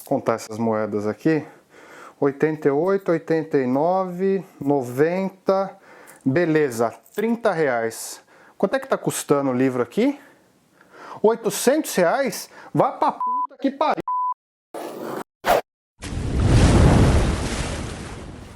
contar essas moedas aqui. 88, 89, 90, beleza, 30 reais. Quanto é que tá custando o livro aqui? 800 reais? Vá pra puta que pariu.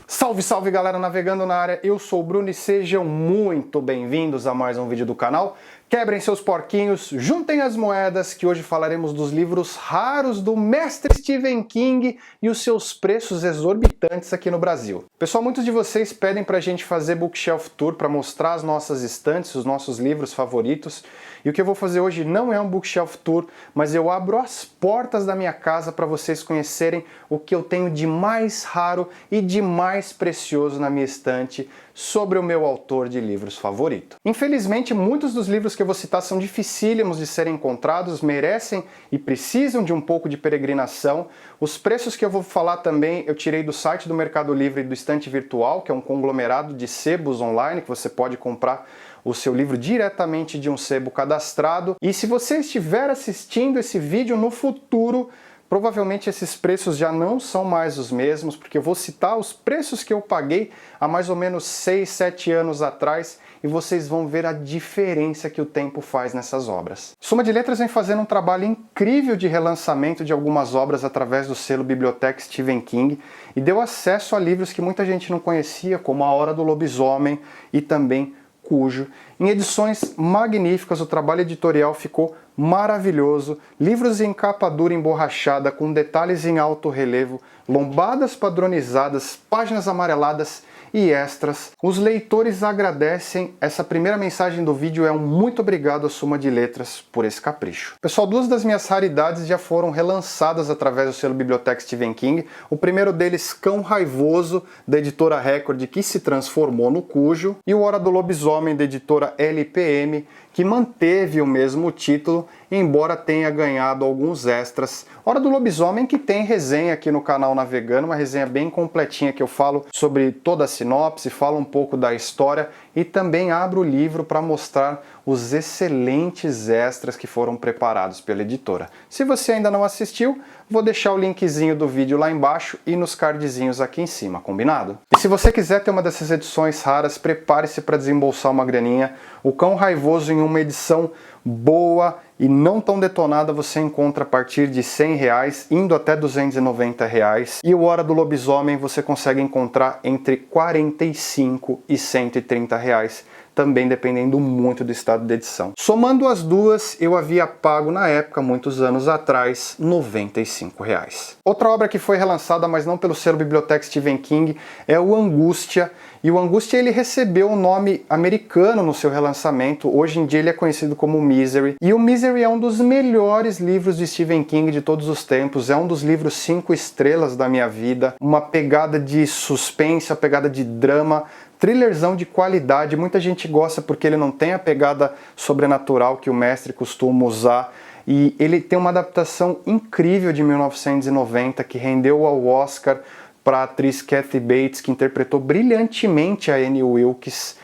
Salve, salve galera navegando na área, eu sou o Bruno e sejam muito bem-vindos a mais um vídeo do canal. Quebrem seus porquinhos, juntem as moedas que hoje falaremos dos livros raros do mestre Stephen King e os seus preços exorbitantes aqui no Brasil. Pessoal, muitos de vocês pedem pra gente fazer bookshelf tour para mostrar as nossas estantes, os nossos livros favoritos. E o que eu vou fazer hoje não é um bookshelf tour, mas eu abro as portas da minha casa para vocês conhecerem o que eu tenho de mais raro e de mais precioso na minha estante sobre o meu autor de livros favorito. Infelizmente, muitos dos livros que eu vou citar são dificílimos de serem encontrados, merecem e precisam de um pouco de peregrinação. Os preços que eu vou falar também eu tirei do site do Mercado Livre do Estante Virtual, que é um conglomerado de sebos online que você pode comprar o seu livro diretamente de um sebo cadastrado. E se você estiver assistindo esse vídeo no futuro, provavelmente esses preços já não são mais os mesmos, porque eu vou citar os preços que eu paguei há mais ou menos 6, 7 anos atrás e vocês vão ver a diferença que o tempo faz nessas obras. Suma de Letras vem fazendo um trabalho incrível de relançamento de algumas obras através do selo Biblioteca Stephen King e deu acesso a livros que muita gente não conhecia, como A Hora do Lobisomem e também Cujo. Em edições magníficas, o trabalho editorial ficou maravilhoso, livros em capa dura emborrachada, com detalhes em alto relevo, lombadas padronizadas, páginas amareladas e extras. Os leitores agradecem. Essa primeira mensagem do vídeo é um muito obrigado à Suma de Letras por esse capricho. Pessoal, duas das minhas raridades já foram relançadas através do selo Biblioteca Stephen King. O primeiro deles, Cão Raivoso, da editora Record, que se transformou no Cujo, e O Hora do Lobisomem, da editora LPM, que manteve o mesmo título, embora tenha ganhado alguns extras. Hora do Lobisomem, que tem resenha aqui no canal Navegando, uma resenha bem completinha que eu falo sobre toda a sinopse, falo um pouco da história e também abro o livro para mostrar os excelentes extras que foram preparados pela editora. Se você ainda não assistiu, vou deixar o linkzinho do vídeo lá embaixo e nos cardzinhos aqui em cima, combinado? E se você quiser ter uma dessas edições raras, prepare-se para desembolsar uma graninha. O Cão Raivoso, em uma edição boa e não tão detonada, você encontra a partir de R$100, indo até R$290. E o Hora do Lobisomem você consegue encontrar entre R$45 e R$130, também dependendo muito do estado de edição. Somando as duas, eu havia pago na época, muitos anos atrás, R$95. Outra obra que foi relançada, mas não pelo selo Biblioteca Stephen King, é o Angústia. E o Angústia ele recebeu um nome americano no seu relançamento. Hoje em dia ele é conhecido como Misery. E o Misery é um dos melhores livros de Stephen King de todos os tempos. É um dos livros 5 estrelas da minha vida. Uma pegada de suspense, uma pegada de drama, thrillerzão de qualidade. Muita gente gosta porque ele não tem a pegada sobrenatural que o mestre costuma usar. E ele tem uma adaptação incrível de 1990 que rendeu ao Oscar para a atriz Kathy Bates, que interpretou brilhantemente a Annie Wilkes.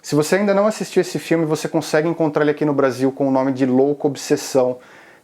Se você ainda não assistiu esse filme, você consegue encontrar ele aqui no Brasil com o nome de Louca Obsessão.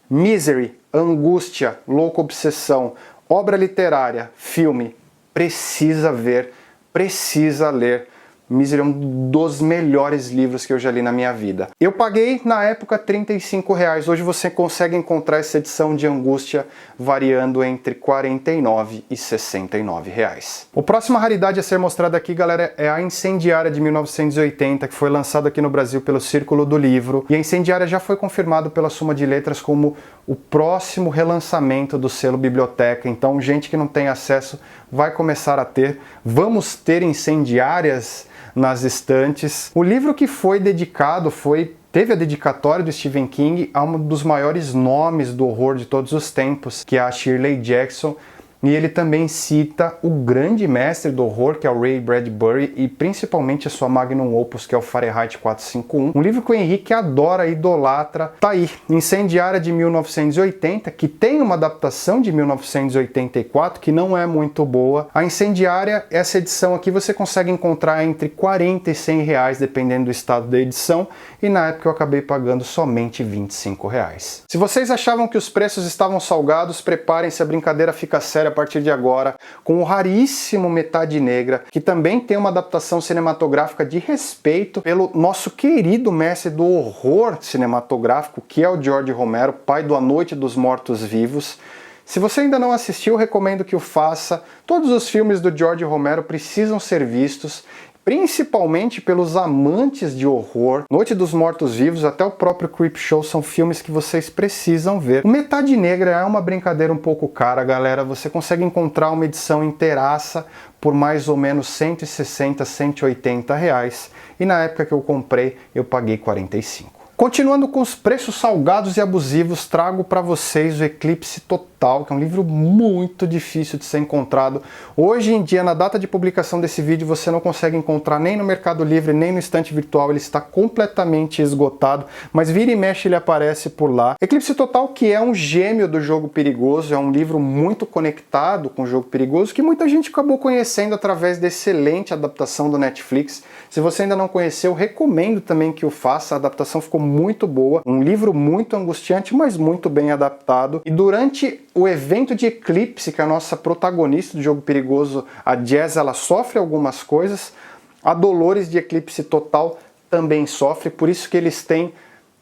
Misery, Angústia, Louca Obsessão, obra literária, filme, precisa ver, precisa ler. Misery é um dos melhores livros que eu já li na minha vida. Eu paguei, na época, R$35. Hoje você consegue encontrar essa edição de Angústia variando entre R$49 e R$69. A próxima raridade a ser mostrada aqui, galera, é a Incendiária de 1980, que foi lançada aqui no Brasil pelo Círculo do Livro. E a Incendiária já foi confirmado pela Suma de Letras como o próximo relançamento do selo Biblioteca. Então, gente que não tem acesso vai começar a ter. Vamos ter Incendiárias nas estantes. O livro que foi dedicado teve a dedicatória do Stephen King a um dos maiores nomes do horror de todos os tempos, que é a Shirley Jackson. E ele também cita o grande mestre do horror, que é o Ray Bradbury, e principalmente a sua magnum opus, que é o Fahrenheit 451. Um livro que o Henrique adora, idolatra. Tá aí, Incendiária de 1980, que tem uma adaptação de 1984, que não é muito boa. A Incendiária, essa edição aqui você consegue encontrar entre 40 e 100 reais, dependendo do estado da edição, e na época eu acabei pagando somente 25 reais. Se vocês achavam que os preços estavam salgados, preparem-se, a brincadeira fica séria a partir de agora, com o raríssimo Metade Negra, que também tem uma adaptação cinematográfica de respeito pelo nosso querido mestre do horror cinematográfico, que é o George Romero, pai do A Noite dos Mortos-Vivos. Se você ainda não assistiu, recomendo que o faça. Todos os filmes do George Romero precisam ser vistos, principalmente pelos amantes de horror. Noite dos Mortos-Vivos, até o próprio Creepshow, são filmes que vocês precisam ver. O Metade Negra é uma brincadeira um pouco cara, galera. Você consegue encontrar uma edição inteiraça por mais ou menos 160, 180 reais. E na época que eu comprei, eu paguei 45. Continuando com os preços salgados e abusivos, trago para vocês o Eclipse Total, que é um livro muito difícil de ser encontrado. Hoje em dia, na data de publicação desse vídeo, você não consegue encontrar nem no Mercado Livre, nem no estante virtual, ele está completamente esgotado, mas vira e mexe ele aparece por lá. Eclipse Total, que é um gêmeo do Jogo Perigoso, é um livro muito conectado com o Jogo Perigoso, que muita gente acabou conhecendo através da excelente adaptação do Netflix. Se você ainda não conheceu, recomendo também que o faça, a adaptação ficou muito boa, um livro muito angustiante, mas muito bem adaptado. E durante o evento de Eclipse, que é a nossa protagonista do Jogo Perigoso, a Jazz, ela sofre algumas coisas, a Dolores de Eclipse Total também sofre, por isso que eles têm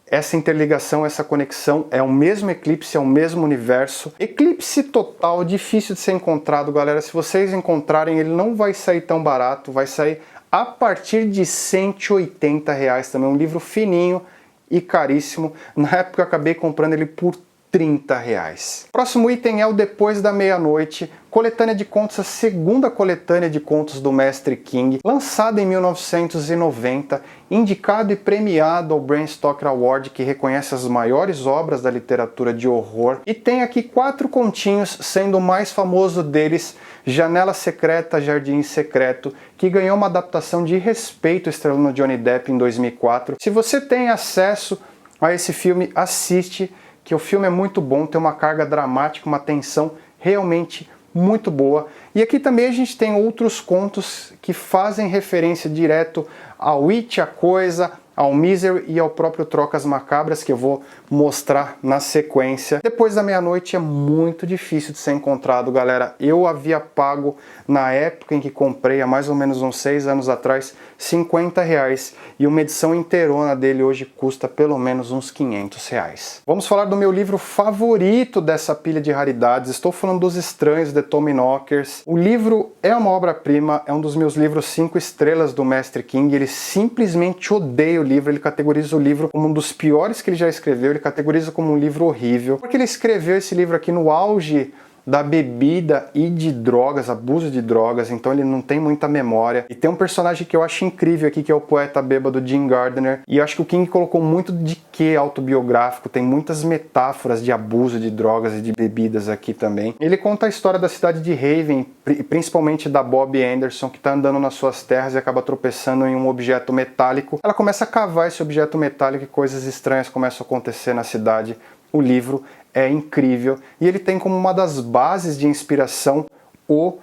essa interligação, essa conexão, é o mesmo eclipse, é o mesmo universo. Eclipse Total, difícil de ser encontrado, galera. Se vocês encontrarem, ele não vai sair tão barato, vai sair a partir de 180 reais também, um livro fininho e caríssimo. Na época eu acabei comprando ele por 30 reais. Próximo item é o Depois da Meia-Noite, coletânea de contos, a segunda coletânea de contos do Mestre King, lançada em 1990, indicado e premiado ao Bram Stoker Award, que reconhece as maiores obras da literatura de horror. E tem aqui 4 continhos, sendo o mais famoso deles Janela Secreta, Jardim Secreto, que ganhou uma adaptação de respeito estrelando Johnny Depp em 2004. Se você tem acesso a esse filme, assiste, que o filme é muito bom, tem uma carga dramática, uma tensão realmente muito boa. E aqui também a gente tem outros contos que fazem referência direto ao It, a Coisa, ao Misery e ao próprio Trocas Macabras, que eu vou mostrar na sequência. Depois da Meia-Noite é muito difícil de ser encontrado, galera. Eu havia pago, na época em que comprei, há mais ou menos uns 6 anos atrás, 50 reais. E uma edição inteirona dele hoje custa pelo menos uns 500 reais. Vamos falar do meu livro favorito dessa pilha de raridades. Estou falando dos Estranhos, de Tommyknockers. O livro é uma obra-prima, é um dos meus livros 5 estrelas do Mestre King. Ele simplesmente odeia o livro, ele categoriza o livro como um dos piores que ele já escreveu, ele categoriza como um livro horrível, porque ele escreveu esse livro aqui no auge da bebida e de drogas, abuso de drogas, então ele não tem muita memória. E tem um personagem que eu acho incrível aqui, que é o poeta bêbado Jim Gardner, e eu acho que o King colocou muito de quê autobiográfico, tem muitas metáforas de abuso de drogas e de bebidas aqui também. Ele conta a história da cidade de Haven, principalmente da Bobbie Anderson, que está andando nas suas terras e acaba tropeçando em um objeto metálico. Ela começa a cavar esse objeto metálico e coisas estranhas começam a acontecer na cidade. O livro é incrível e ele tem como uma das bases de inspiração o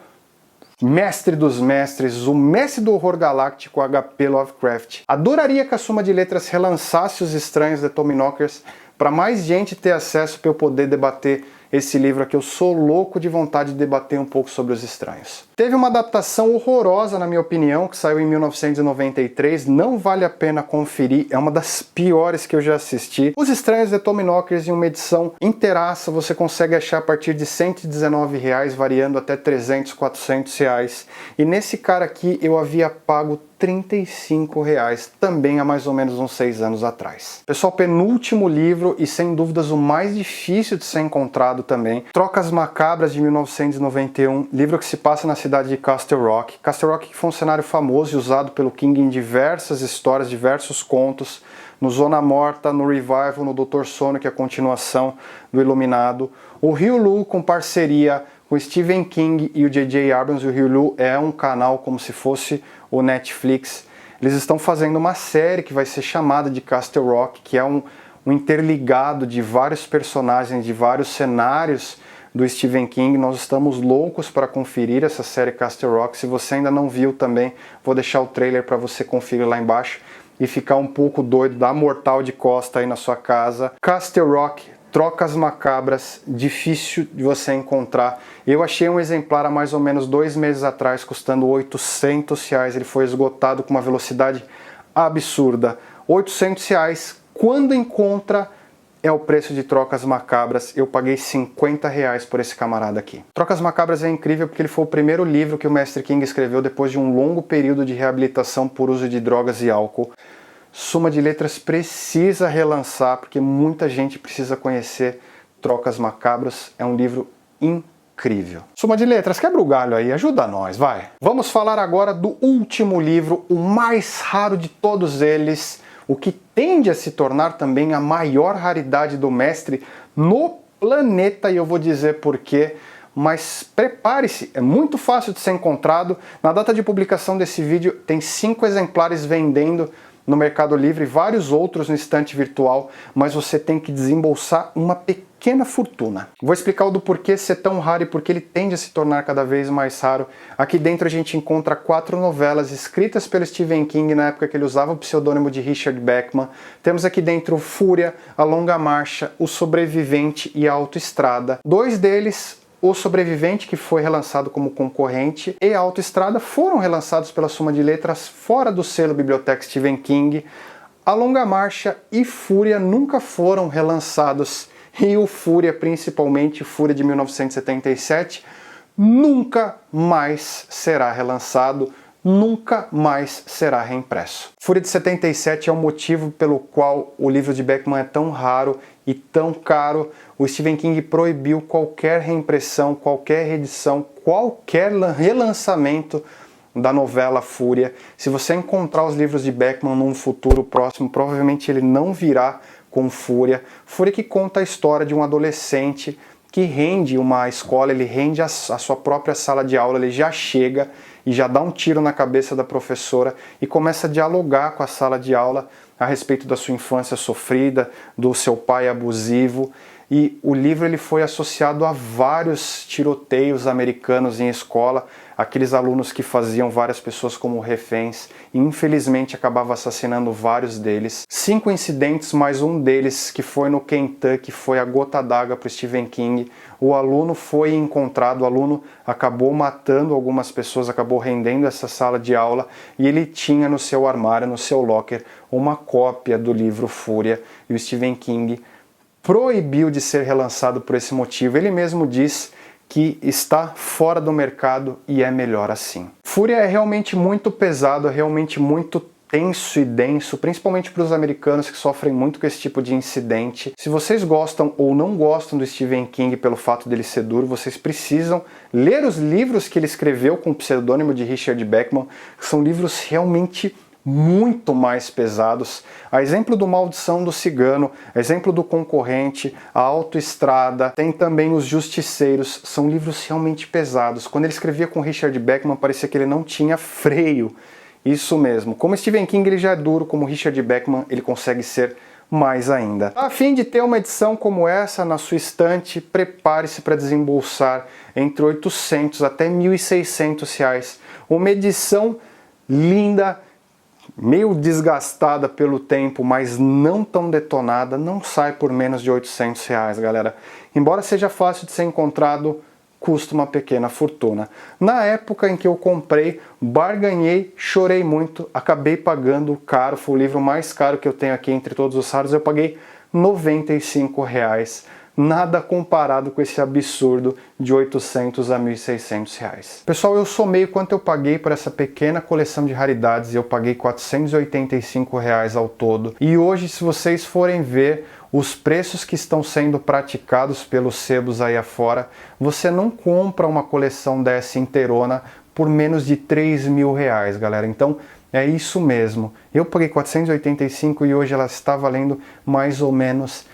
mestre dos mestres, o mestre do horror galáctico, H.P. Lovecraft. Adoraria que a Suma de Letras relançasse Os Estranhos de Tommyknockers para mais gente ter acesso, para eu poder debater esse livro aqui. Eu sou louco de vontade de debater um pouco sobre Os Estranhos. Teve uma adaptação horrorosa, na minha opinião, que saiu em 1993, não vale a pena conferir, é uma das piores que eu já assisti. Os Estranhos de Tommyknockers, em uma edição inteiraça, você consegue achar a partir de R$119, variando até 300, 400 reais. E nesse cara aqui eu havia pago R$35, também há mais ou menos uns 6 anos atrás. Pessoal, penúltimo livro e sem dúvidas o mais difícil de ser encontrado também, Trocas Macabras de 1991, livro que se passa na cidade de Castle Rock. Castle Rock que foi um cenário famoso e usado pelo King em diversas histórias, diversos contos, no Zona Morta, no Revival, no Dr. Sono, que é a continuação do Iluminado. O Ryu Lu, com parceria O Stephen King e o J.J. Abrams e o Hugh Liu é um canal como se fosse o Netflix. Eles estão fazendo uma série que vai ser chamada de Castle Rock, que é um interligado de vários personagens, de vários cenários do Stephen King. Nós estamos loucos para conferir essa série Castle Rock. Se você ainda não viu também, vou deixar o trailer para você conferir lá embaixo e ficar um pouco doido, dar mortal de costa aí na sua casa. Castle Rock, Trocas Macabras, difícil de você encontrar. Eu achei um exemplar há mais ou menos 2 meses atrás, custando R$800. Ele foi esgotado com uma velocidade absurda. R$800, quando encontra, é o preço de Trocas Macabras. Eu paguei R$50 por esse camarada aqui. Trocas Macabras é incrível porque ele foi o primeiro livro que o Mestre King escreveu depois de um longo período de reabilitação por uso de drogas e álcool. Suma de Letras precisa relançar, porque muita gente precisa conhecer Trocas Macabras. É um livro incrível. Suma de Letras, quebra o galho aí, ajuda nós, vai. Vamos falar agora do último livro, o mais raro de todos eles, o que tende a se tornar também a maior raridade do mestre no planeta, e eu vou dizer porquê. Mas prepare-se, é muito fácil de ser encontrado. Na data de publicação desse vídeo tem 5 exemplares vendendo no Mercado Livre, vários outros no estante virtual, mas você tem que desembolsar uma pequena fortuna. Vou explicar o do porquê ser tão raro e porque ele tende a se tornar cada vez mais raro. Aqui dentro a gente encontra 4 novelas escritas pelo Stephen King na época que ele usava o pseudônimo de Richard Bachman. Temos aqui dentro Fúria, A Longa Marcha, O Sobrevivente e A Autoestrada. 2 deles, O Sobrevivente, que foi relançado como concorrente, e A Autoestrada foram relançados pela Suma de Letras fora do selo Biblioteca Stephen King. A Longa Marcha e Fúria nunca foram relançados, e o Fúria, principalmente Fúria de 1977, nunca mais será relançado, nunca mais será reimpresso. Fúria de 77 é o motivo pelo qual o livro de Bachman é tão raro e tão caro. O Stephen King proibiu qualquer reimpressão, qualquer reedição, qualquer relançamento da novela Fúria. Se você encontrar os livros de Bachman num futuro próximo, provavelmente ele não virá com Fúria. Fúria que conta a história de um adolescente que rende uma escola, ele rende a sua própria sala de aula, ele já chega e já dá um tiro na cabeça da professora e começa a dialogar com a sala de aula a respeito da sua infância sofrida, do seu pai abusivo. E o livro ele foi associado a vários tiroteios americanos em escola, aqueles alunos que faziam várias pessoas como reféns e infelizmente acabava assassinando vários deles. 5 incidentes, mais um deles que foi no Kentucky, foi a gota d'água para o Stephen King. O aluno foi encontrado, o aluno acabou matando algumas pessoas, acabou rendendo essa sala de aula e ele tinha no seu armário, no seu locker, uma cópia do livro Fúria, e o Stephen King proibiu de ser relançado por esse motivo. Ele mesmo diz que está fora do mercado e é melhor assim. Fúria é realmente muito pesado, é realmente muito tenso e denso, principalmente para os americanos que sofrem muito com esse tipo de incidente. Se vocês gostam ou não gostam do Stephen King pelo fato dele ser duro, vocês precisam ler os livros que ele escreveu com o pseudônimo de Richard Bachman, que são livros realmente muito mais pesados. A exemplo do Maldição do Cigano, a exemplo do Concorrente, A Autoestrada, tem também Os Justiceiros, são livros realmente pesados. Quando ele escrevia com Richard Bachman, parecia que ele não tinha freio. Isso mesmo. Como Stephen King ele já é duro, como Richard Bachman ele consegue ser mais ainda. A fim de ter uma edição como essa na sua estante, prepare-se para desembolsar entre R$800 até R$1.600. Uma edição linda, meio desgastada pelo tempo, mas não tão detonada, não sai por menos de R$800, galera. Embora seja fácil de ser encontrado, custa uma pequena fortuna. Na época em que eu comprei, barganhei, chorei muito, acabei pagando caro, foi o livro mais caro que eu tenho aqui entre todos os raros, eu paguei R$95. Nada comparado com esse absurdo de R$800 a R$1.600. Pessoal, eu somei quanto eu paguei por essa pequena coleção de raridades e eu paguei R$485 ao todo. E hoje, se vocês forem ver os preços que estão sendo praticados pelos sebos aí afora, você não compra uma coleção dessa inteirona por menos de R$3.000, galera. Então, é isso mesmo. Eu paguei 485 e hoje ela está valendo mais ou menos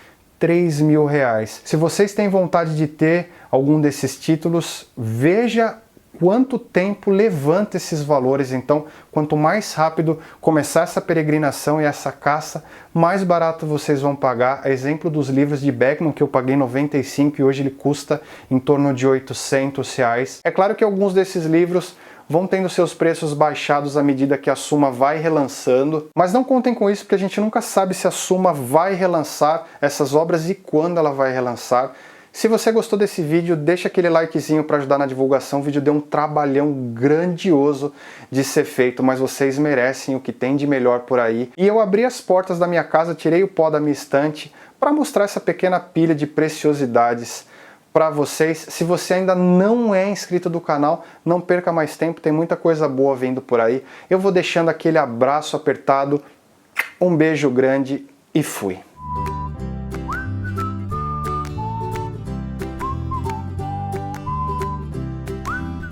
R$3.000. Se vocês têm vontade de ter algum desses títulos, veja quanto tempo levanta esses valores. Então, quanto mais rápido começar essa peregrinação e essa caça, mais barato vocês vão pagar. A exemplo dos livros de Beckman, que eu paguei 95 e hoje ele custa em torno de R$800. É claro que alguns desses livros vão tendo seus preços baixados à medida que a Suma vai relançando, mas não contem com isso porque a gente nunca sabe se a Suma vai relançar essas obras e quando ela vai relançar. Se você gostou desse vídeo, deixa aquele likezinho para ajudar na divulgação. O vídeo deu um trabalhão grandioso de ser feito, mas vocês merecem o que tem de melhor por aí. E eu abri as portas da minha casa, tirei o pó da minha estante para mostrar essa pequena pilha de preciosidades para vocês. Se você ainda não é inscrito do canal, não perca mais tempo, tem muita coisa boa vindo por aí. Eu vou deixando aquele abraço apertado, um beijo grande e fui!